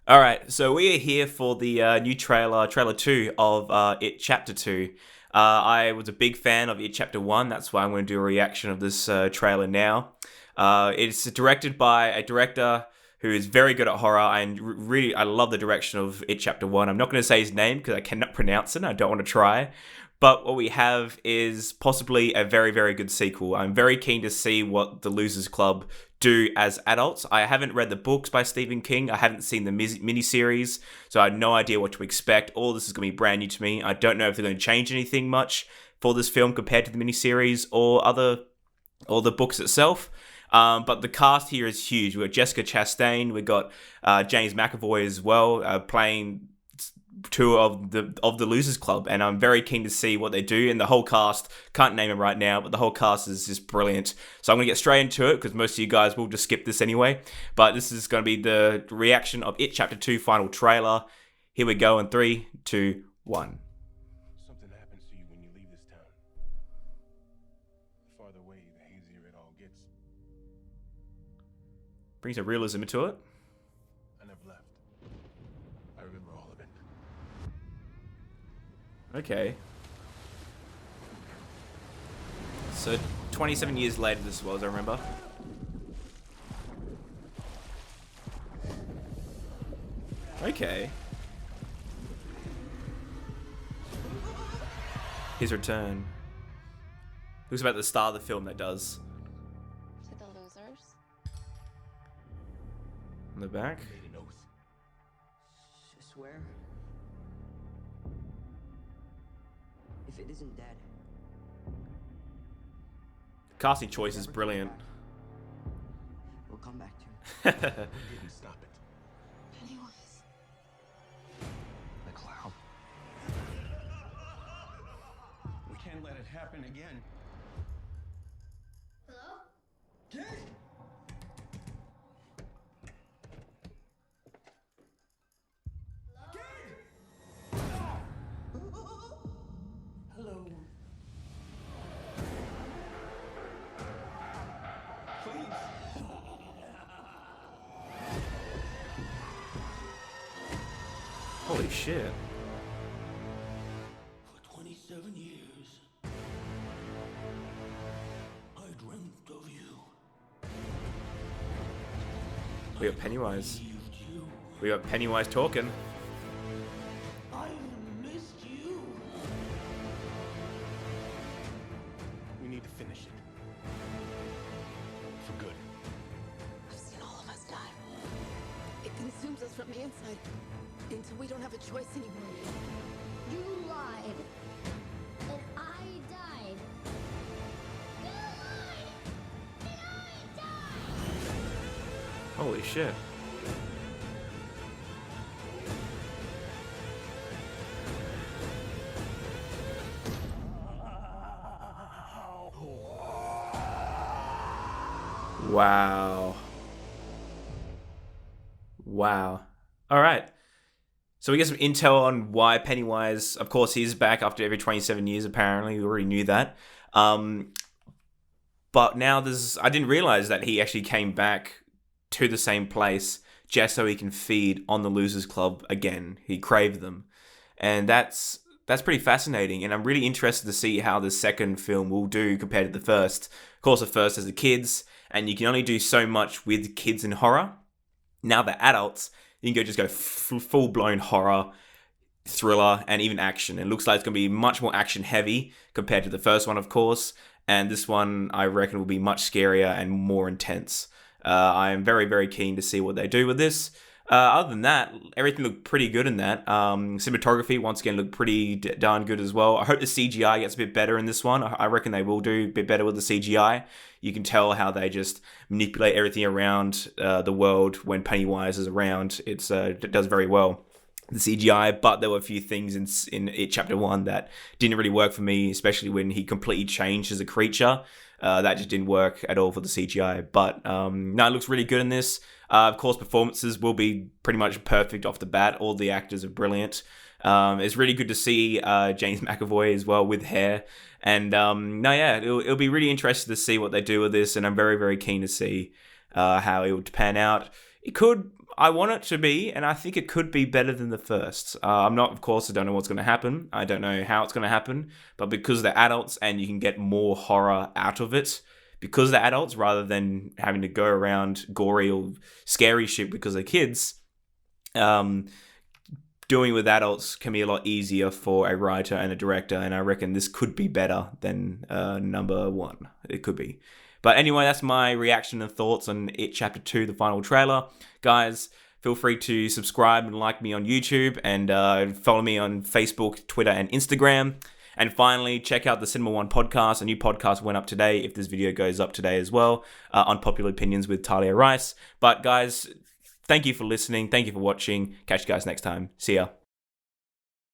All right, so we are here for the new trailer 2 of It Chapter 2. I was a big fan of It Chapter 1, that's why I'm going to do a reaction of this trailer now. It's directed by a director who is very good at horror, and really, I love the direction of It Chapter 1. I'm not going to say his name because I cannot pronounce it, I don't want to try. But what we have is possibly a very, very good sequel. I'm very keen to see what the Losers Club do as adults. I haven't read the books by Stephen King. I haven't seen the miniseries, so I had no idea what to expect. All this is going to be brand new to me. I don't know if they're going to change anything much for this film compared to the miniseries or the books itself. But the cast here is huge. We've got Jessica Chastain. We've got James McAvoy as well, playing two of the Losers Club, and I'm very keen to see what they do. And the whole cast, can't name them right now, but the whole cast is just brilliant. So I'm going to get straight into it because most of you guys will just skip this anyway. But this is going to be the reaction of It Chapter 2 final trailer. Here we go in 3, 2, 1. Something happens to you when you leave this town. The farther away, the hazier it all gets. Brings a realism into it. I never left. I remember all of it. Okay. So 27 years later this was, I remember. Okay. His return. Looks about the start of the film, that does. To the losers. On the back. Made an oath. Swear? If it isn't dead, Casting choice is brilliant. we'll come back to him. We didn't stop it. Pennywise. The clown. We can't let it happen again. Hello? Kid! Hello. Please. Holy shit. For 27 years, I dreamt of you. We got Pennywise. Believed you. We got Pennywise talking. I missed you. We need to finish it. For good. I've seen all of us die. It consumes us from the inside until we don't have a choice anymore. You lied. And I died. You lied. And I died. Holy shit. Wow. Wow. All right. So we get some intel on why Pennywise, of course, he's back after every 27 years, apparently. We already knew that. But now I didn't realize that he actually came back to the same place just so he can feed on the Losers Club again. He craved them. And that's pretty fascinating. And I'm really interested to see how the second film will do compared to the first. Of course, the first has the kids, and you can only do so much with kids in horror. Now they're adults, you can just go full-blown horror, thriller, and even action. It looks like it's going to be much more action-heavy compared to the first one, of course. And this one, I reckon, will be much scarier and more intense. I am very, very keen to see what they do with this. Other than that, everything looked pretty good in that. Cinematography, once again, looked pretty darn good as well. I hope the CGI gets a bit better in this one. I reckon they will do a bit better with the CGI. You can tell how they just manipulate everything around the world when Pennywise is around. It does very well, the CGI, but there were a few things in It Chapter 1 that didn't really work for me, especially when he completely changed as a creature. That just didn't work at all for the CGI. But no, it looks really good in this. Of course, performances will be pretty much perfect off the bat. All the actors are brilliant. It's really good to see James McAvoy as well with hair. And no, yeah, it'll be really interesting to see what they do with this. And I'm very, very keen to see how it would pan out. It could, I want it to be, and I think it could be better than the first. I'm not, of course, I don't know what's going to happen. I don't know how it's going to happen, but because they're adults and you can get more horror out of it, because they're adults, rather than having to go around gory or scary shit because they're kids, doing it with adults can be a lot easier for a writer and a director, and I reckon this could be better than number 1. It could be. But anyway, that's my reaction and thoughts on It Chapter 2, the final trailer. Guys, feel free to subscribe and like me on YouTube, and follow me on Facebook, Twitter, and Instagram. And finally, check out the Cinema One podcast. A new podcast went up today, if this video goes up today as well, Unpopular Opinions with Talia Rice. But guys, thank you for listening. Thank you for watching. Catch you guys next time. See ya.